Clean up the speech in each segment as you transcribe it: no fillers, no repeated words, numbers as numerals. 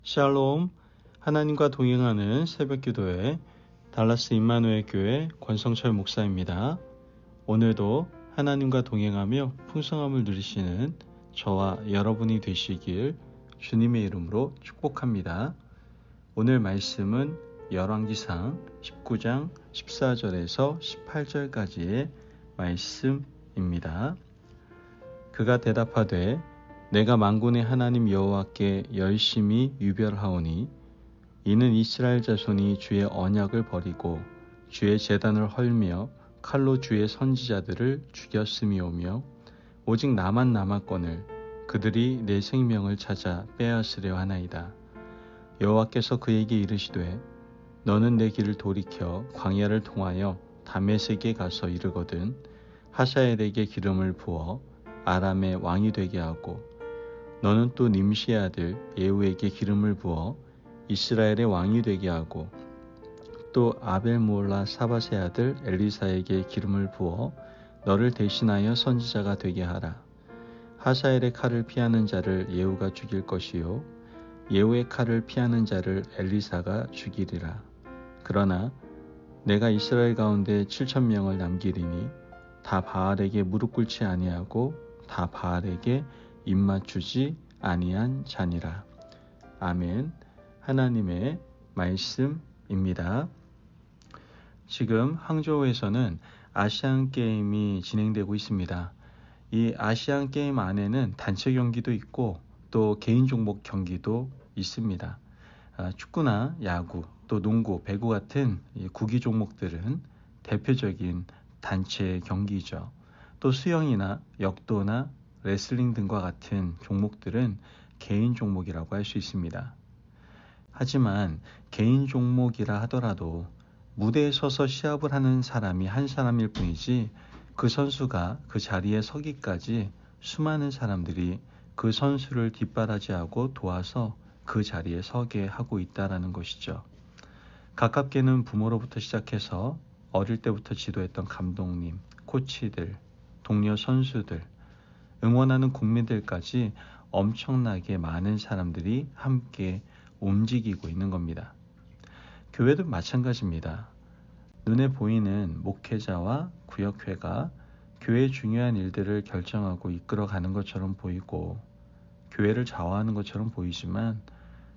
샬롬, 하나님과 동행하는 새벽기도회 달라스 임마누엘 교회 권성철 목사입니다. 오늘도 하나님과 동행하며 풍성함을 누리시는 저와 여러분이 되시길 주님의 이름으로 축복합니다. 오늘 말씀은 열왕기상 19장 14절에서 18절까지의 말씀입니다. 그가 대답하되 내가 만군의 하나님 여호와께 열심히 유별하오니 이는 이스라엘 자손이 주의 언약을 버리고 주의 제단을 헐며 칼로 주의 선지자들을 죽였음이오며 오직 나만 남았거늘 그들이 내 생명을 찾아 빼앗으려 하나이다. 여호와께서 그에게 이르시되 너는 내 길을 돌이켜 광야를 통하여 다메섹에 가서 이르거든 하사엘에게 기름을 부어 아람의 왕이 되게 하고 너는 또 님시의 아들 예후에게 기름을 부어 이스라엘의 왕이 되게 하고 또 아벨므올라 사밧의 아들 엘리사에게 기름을 부어 너를 대신하여 선지자가 되게 하라. 하사엘의 칼을 피하는 자를 예후가 죽일 것이요 예후의 칼을 피하는 자를 엘리사가 죽이리라. 그러나 내가 이스라엘 가운데 7,000명을 남기리니 다 바알에게 무릎 꿇지 아니하고 다 바알에게 입맞추지 아니한 자니라. 아멘. 하나님의 말씀입니다. 지금 항저우에서는 아시안게임이 진행되고 있습니다. 이 아시안게임 안에는 단체 경기도 있고 또 개인 종목 경기도 있습니다. 축구나 야구, 또 농구, 배구 같은 구기 종목들은 대표적인 단체 경기죠. 또 수영이나 역도나 레슬링 등과 같은 종목들은 개인 종목이라고 할 수 있습니다. 하지만 개인 종목이라 하더라도 무대에 서서 시합을 하는 사람이 한 사람일 뿐이지 그 선수가 그 자리에 서기까지 수많은 사람들이 그 선수를 뒷바라지하고 도와서 그 자리에 서게 하고 있다는 것이죠. 가깝게는 부모로부터 시작해서 어릴 때부터 지도했던 감독님, 코치들, 동료 선수들, 응원하는 국민들까지 엄청나게 많은 사람들이 함께 움직이고 있는 겁니다. 교회도 마찬가지입니다. 눈에 보이는 목회자와 구역회가 교회의 중요한 일들을 결정하고 이끌어가는 것처럼 보이고 교회를 좌우하는 것처럼 보이지만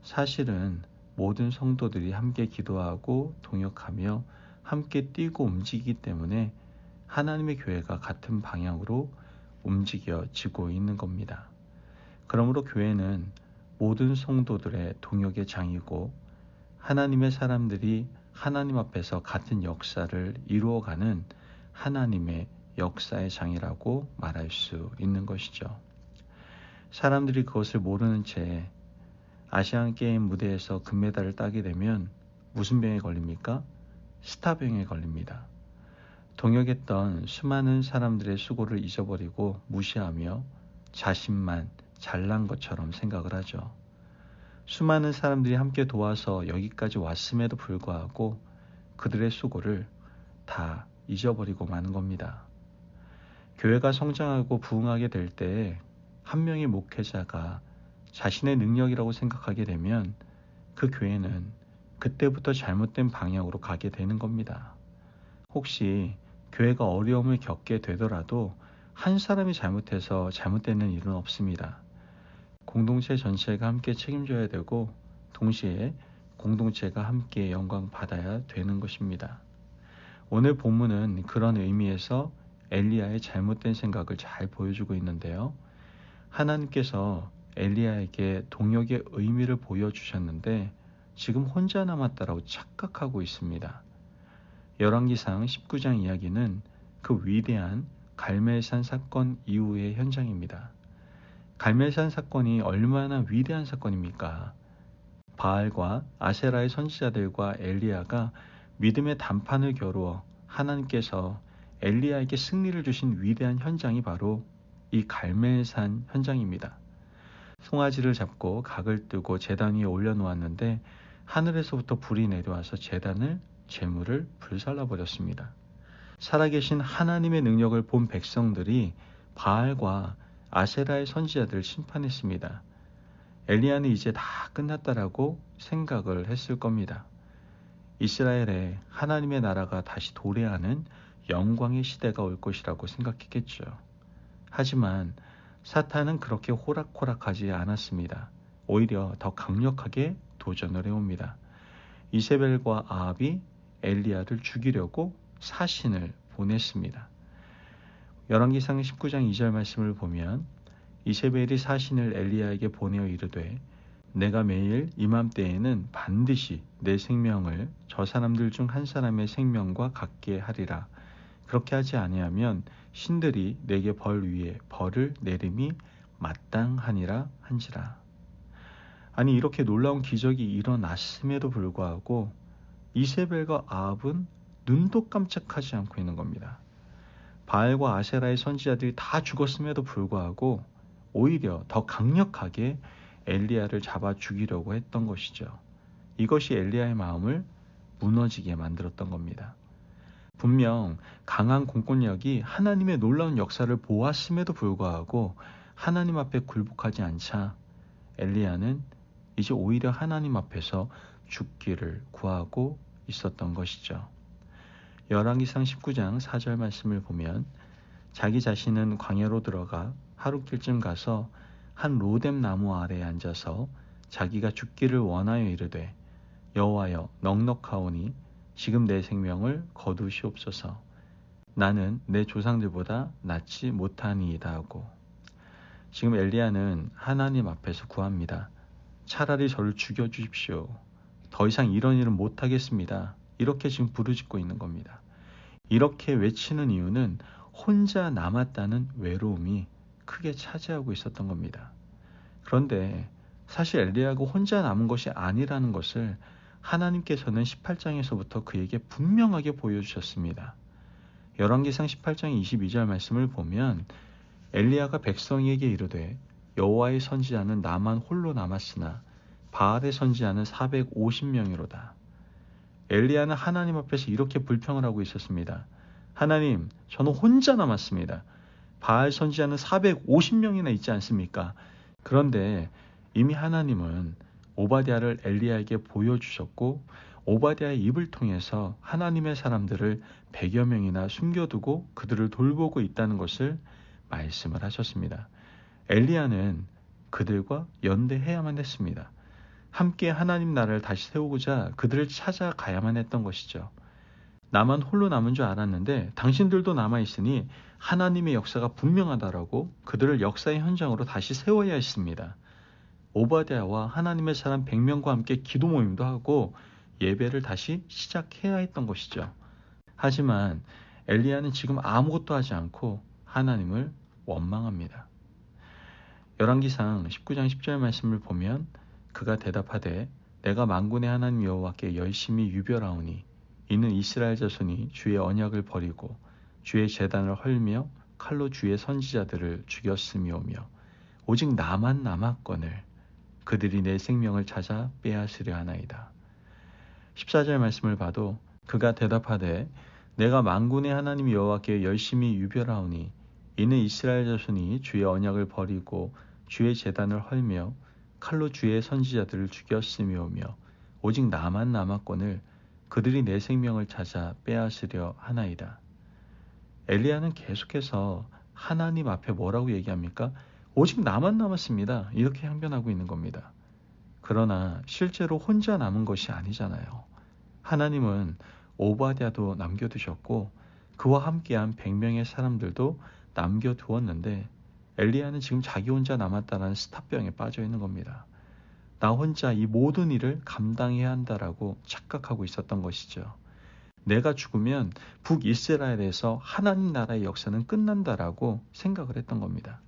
사실은 모든 성도들이 함께 기도하고 동역하며 함께 뛰고 움직이기 때문에 하나님의 교회가 같은 방향으로 움직여지고 있는 겁니다. 그러므로 교회는 모든 성도들의 동역의 장이고 하나님의 사람들이 하나님 앞에서 같은 역사를 이루어가는 하나님의 역사의 장이라고 말할 수 있는 것이죠. 사람들이 그것을 모르는 채 아시안게임 무대에서 금메달을 따게 되면 무슨 병에 걸립니까? 스타병에 걸립니다. 동역했던 수많은 사람들의 수고를 잊어버리고 무시하며 자신만 잘난 것처럼 생각을 하죠. 수많은 사람들이 함께 도와서 여기까지 왔음에도 불구하고 그들의 수고를 다 잊어버리고 마는 겁니다. 교회가 성장하고 부흥하게 될 때 한 명의 목회자가 자신의 능력이라고 생각하게 되면 그 교회는 그때부터 잘못된 방향으로 가게 되는 겁니다. 혹시 교회가 어려움을 겪게 되더라도 한 사람이 잘못해서 잘못되는 일은 없습니다. 공동체 전체가 함께 책임져야 되고 동시에 공동체가 함께 영광 받아야 되는 것입니다. 오늘 본문은 그런 의미에서 엘리야의 잘못된 생각을 잘 보여주고 있는데요. 하나님께서 엘리야에게 동역의 의미를 보여주셨는데 지금 혼자 남았다라고 착각하고 있습니다. 열왕기상 19장 이야기는 그 위대한 갈멜산 사건 이후의 현장입니다. 갈멜산 사건이 얼마나 위대한 사건입니까? 바알과 아세라의 선지자들과 엘리야가 믿음의 단판을 겨루어 하나님께서 엘리야에게 승리를 주신 위대한 현장이 바로 이 갈멜산 현장입니다. 송아지를 잡고 각을 뜨고 제단 위에 올려놓았는데 하늘에서부터 불이 내려와서 제물을 불살라버렸습니다. 살아계신 하나님의 능력을 본 백성들이 바알과 아세라의 선지자들을 심판했습니다. 엘리야는 이제 다 끝났다라고 생각을 했을 겁니다. 이스라엘에 하나님의 나라가 다시 도래하는 영광의 시대가 올 것이라고 생각했겠죠. 하지만 사탄은 그렇게 호락호락하지 않았습니다. 오히려 더 강력하게 도전을 해옵니다. 이세벨과 아합이 엘리야를 죽이려고 사신을 보냈습니다. 열왕기상 19장 2절 말씀을 보면 이세벨이 사신을 엘리야에게 보내어 이르되 내가 매일 이맘때에는 반드시 내 생명을 저 사람들 중 한 사람의 생명과 같게 하리라. 그렇게 하지 아니하면 신들이 내게 벌 위에 벌을 내림이 마땅하니라 한지라. 아니 이렇게 놀라운 기적이 일어났음에도 불구하고 이세벨과 아합은 눈도 깜짝하지 않고 있는 겁니다. 바알과 아세라의 선지자들이 다 죽었음에도 불구하고 오히려 더 강력하게 엘리야를 잡아 죽이려고 했던 것이죠. 이것이 엘리야의 마음을 무너지게 만들었던 겁니다. 분명 강한 공권력이 하나님의 놀라운 역사를 보았음에도 불구하고 하나님 앞에 굴복하지 않자 엘리야는 이제 오히려 하나님 앞에서 죽기를 구하고 있었던 것이죠. 열왕기상 19장 4절 말씀을 보면 자기 자신은 광야로 들어가 하룻길쯤 가서 한 로뎀 나무 아래에 앉아서 자기가 죽기를 원하여 이르되 여호와여 넉넉하오니 지금 내 생명을 거두시옵소서. 나는 내 조상들보다 낫지 못하니이다 하고 지금 엘리야는 하나님 앞에서 구합니다. 차라리 저를 죽여주십시오. 더 이상 이런 일은 못하겠습니다. 이렇게 지금 부르짖고 있는 겁니다. 이렇게 외치는 이유는 혼자 남았다는 외로움이 크게 차지하고 있었던 겁니다. 그런데 사실 엘리야가 혼자 남은 것이 아니라는 것을 하나님께서는 18장에서부터 그에게 분명하게 보여주셨습니다. 열왕기상 18장 22절 말씀을 보면 엘리야가 백성에게 이르되 여호와의 선지자는 나만 홀로 남았으나 바알의 선지자는 450명이로다. 엘리야는 하나님 앞에서 이렇게 불평을 하고 있었습니다. 하나님, 저는 혼자 남았습니다. 바알 선지자는 450명이나 있지 않습니까? 그런데 이미 하나님은 오바댜를 엘리야에게 보여주셨고 오바댜의 입을 통해서 하나님의 사람들을 100여 명이나 숨겨두고 그들을 돌보고 있다는 것을 말씀을 하셨습니다. 엘리야는 그들과 연대해야만 했습니다. 함께 하나님 나라를 다시 세우고자 그들을 찾아가야만 했던 것이죠. 나만 홀로 남은 줄 알았는데 당신들도 남아있으니 하나님의 역사가 분명하다라고 그들을 역사의 현장으로 다시 세워야 했습니다. 오바댜와 하나님의 사람 100명과 함께 기도 모임도 하고 예배를 다시 시작해야 했던 것이죠. 하지만 엘리야는 지금 아무것도 하지 않고 하나님을 원망합니다. 열왕기상 19장 10절 말씀을 보면 그가 대답하되 내가 만군의 하나님 여호와께 열심히 유별하오니 이는 이스라엘 자손이 주의 언약을 버리고 주의 제단을 헐며 칼로 주의 선지자들을 죽였음이오며 오직 나만 남았거늘 그들이 내 생명을 찾아 빼앗으려 하나이다. 14절 말씀을 봐도 그가 대답하되 내가 만군의 하나님 여호와께 열심히 유별하오니 이는 이스라엘 자손이 주의 언약을 버리고 주의 제단을 헐며 칼로 주의 선지자들을 죽였음이오며 오직 나만 남았거늘 그들이 내 생명을 찾아 빼앗으려 하나이다. 엘리야는 계속해서 하나님 앞에 뭐라고 얘기합니까? 오직 나만 남았습니다. 이렇게 항변하고 있는 겁니다. 그러나 실제로 혼자 남은 것이 아니잖아요. 하나님은 오바댜도 남겨두셨고 그와 함께한 100명의 사람들도 남겨두었는데 엘리야는 지금 자기 혼자 남았다는 스타병에 빠져 있는 겁니다. 나 혼자 이 모든 일을 감당해야 한다라고 착각하고 있었던 것이죠. 내가 죽으면 북이스라엘에서 하나님 나라의 역사는 끝난다라고 생각을 했던 겁니다.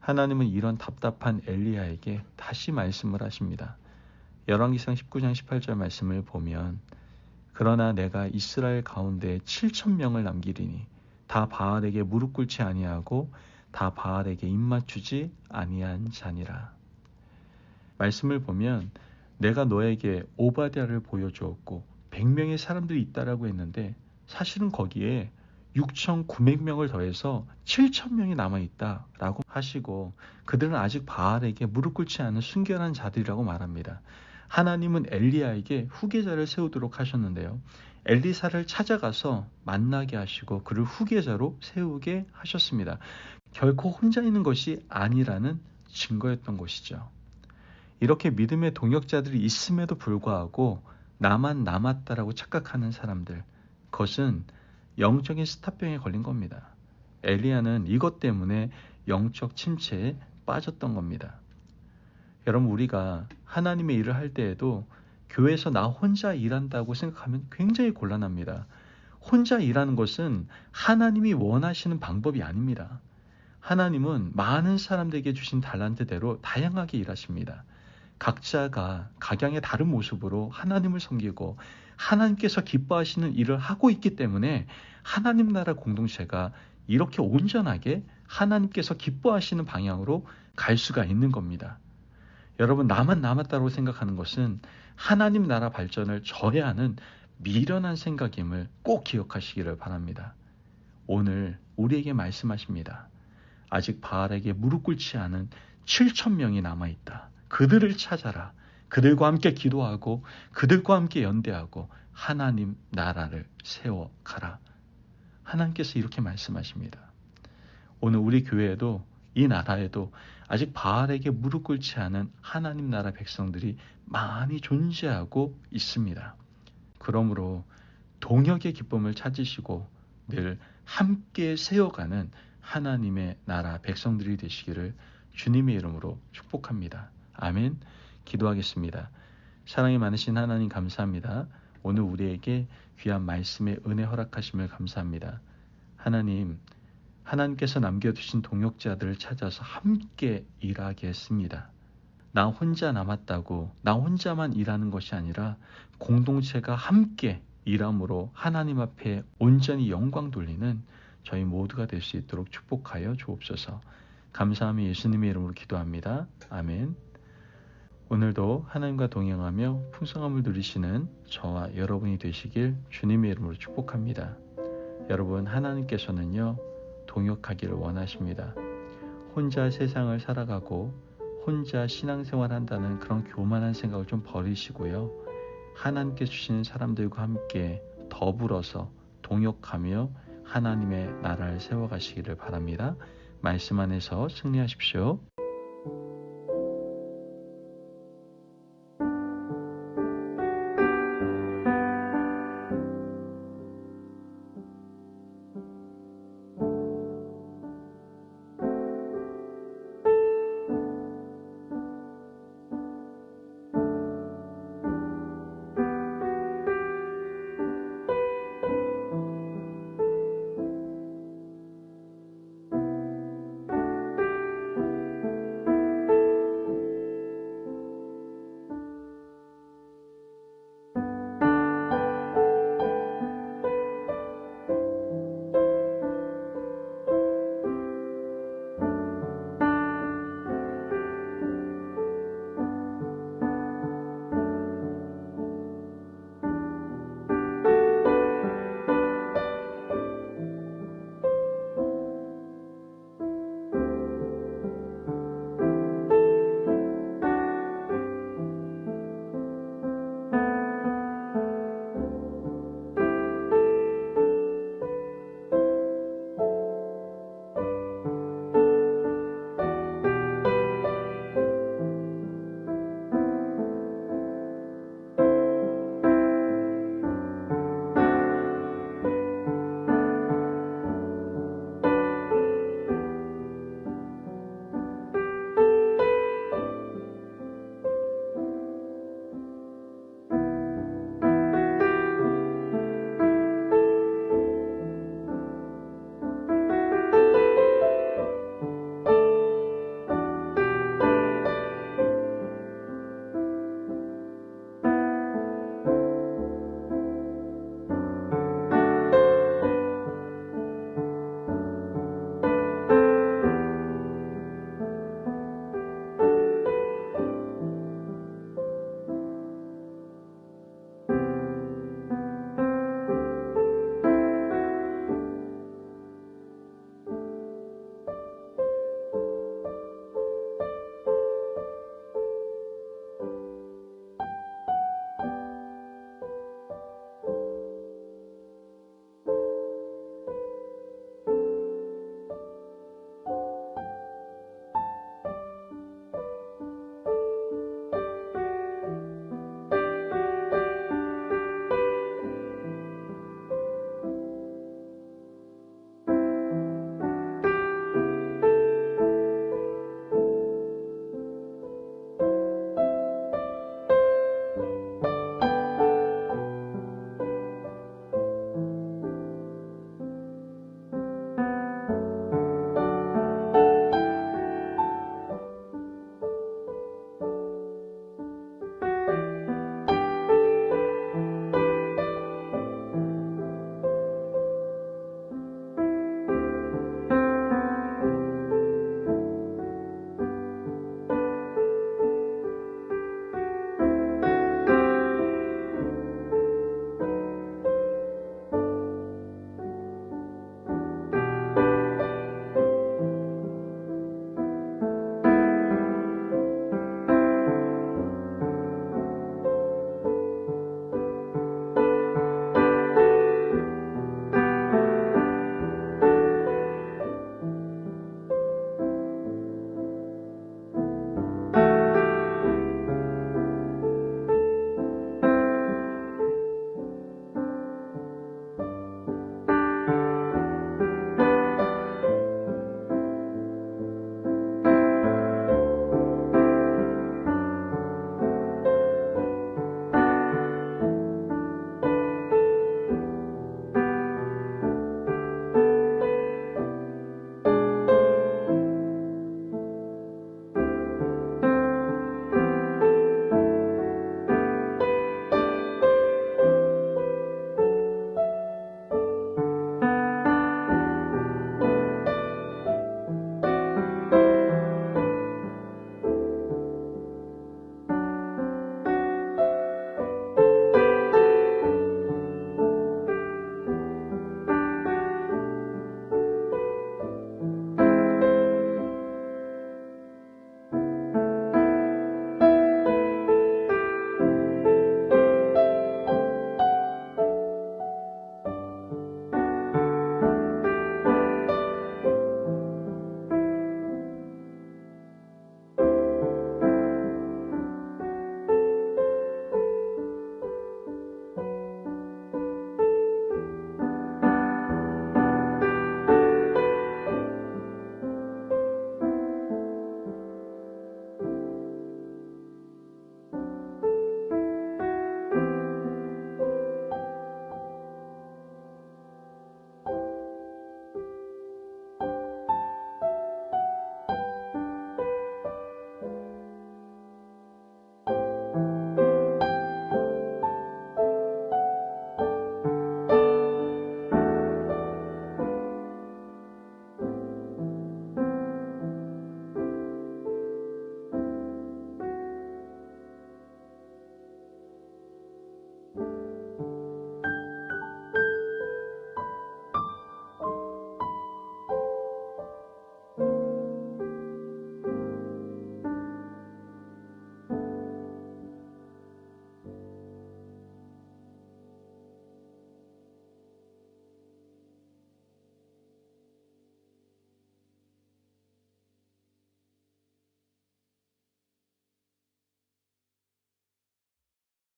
하나님은 이런 답답한 엘리야에게 다시 말씀을 하십니다. 열왕기상 19장 18절 말씀을 보면 그러나 내가 이스라엘 가운데 7,000명을 남기리니 다 바알에게 무릎 꿇지 아니하고 다 바알에게 입맞추지 아니한 자니라. 말씀을 보면 내가 너에게 오바댜를 보여주었고 100명의 사람들이 있다라고 했는데 사실은 거기에 6,900명을 더해서 7,000명이 남아있다라고 하시고 그들은 아직 바알에게 무릎 꿇지 않은 순결한 자들이라고 말합니다. 하나님은 엘리야에게 후계자를 세우도록 하셨는데요. 엘리사를 찾아가서 만나게 하시고 그를 후계자로 세우게 하셨습니다. 결코 혼자 있는 것이 아니라는 증거였던 것이죠. 이렇게 믿음의 동역자들이 있음에도 불구하고 나만 남았다라고 착각하는 사람들, 그것은 영적인 스타병에 걸린 겁니다. 엘리야는 이것 때문에 영적 침체에 빠졌던 겁니다. 여러분, 우리가 하나님의 일을 할 때에도 교회에서 나 혼자 일한다고 생각하면 굉장히 곤란합니다. 혼자 일하는 것은 하나님이 원하시는 방법이 아닙니다. 하나님은 많은 사람들에게 주신 달란트대로 다양하게 일하십니다. 각자가 각양의 다른 모습으로 하나님을 섬기고 하나님께서 기뻐하시는 일을 하고 있기 때문에 하나님 나라 공동체가 이렇게 온전하게 하나님께서 기뻐하시는 방향으로 갈 수가 있는 겁니다. 여러분, 나만 남았다고 생각하는 것은 하나님 나라 발전을 저해하는 미련한 생각임을 꼭 기억하시기를 바랍니다. 오늘 우리에게 말씀하십니다. 아직 바알에게 무릎 꿇지 않은 7,000명이 남아있다. 그들을 찾아라. 그들과 함께 기도하고 그들과 함께 연대하고 하나님 나라를 세워가라. 하나님께서 이렇게 말씀하십니다. 오늘 우리 교회에도 이 나라에도 아직 바알에게 무릎 꿇지 않은 하나님 나라 백성들이 많이 존재하고 있습니다. 그러므로 동역의 기쁨을 찾으시고 늘 함께 세워가는 하나님의 나라 백성들이 되시기를 주님의 이름으로 축복합니다. 아멘. 기도하겠습니다. 사랑이 많으신 하나님 감사합니다. 오늘 우리에게 귀한 말씀의 은혜 허락하심을 감사합니다. 하나님께서 남겨두신 동역자들을 찾아서 함께 일하게 했습니다. 나 혼자 남았다고 나 혼자만 일하는 것이 아니라 공동체가 함께 일함으로 하나님 앞에 온전히 영광 돌리는 저희 모두가 될 수 있도록 축복하여 주옵소서. 감사하며 예수님의 이름으로 기도합니다. 아멘. 오늘도 하나님과 동행하며 풍성함을 누리시는 저와 여러분이 되시길 주님의 이름으로 축복합니다. 여러분, 하나님께서는요, 동역하기를 원하십니다. 혼자 세상을 살아가고 혼자 신앙생활 한다는 그런 교만한 생각을 좀 버리시고요. 하나님께 주시는 사람들과 함께 더불어서 동역하며 하나님의 나라를 세워가시기를 바랍니다. 말씀 안에서 승리하십시오.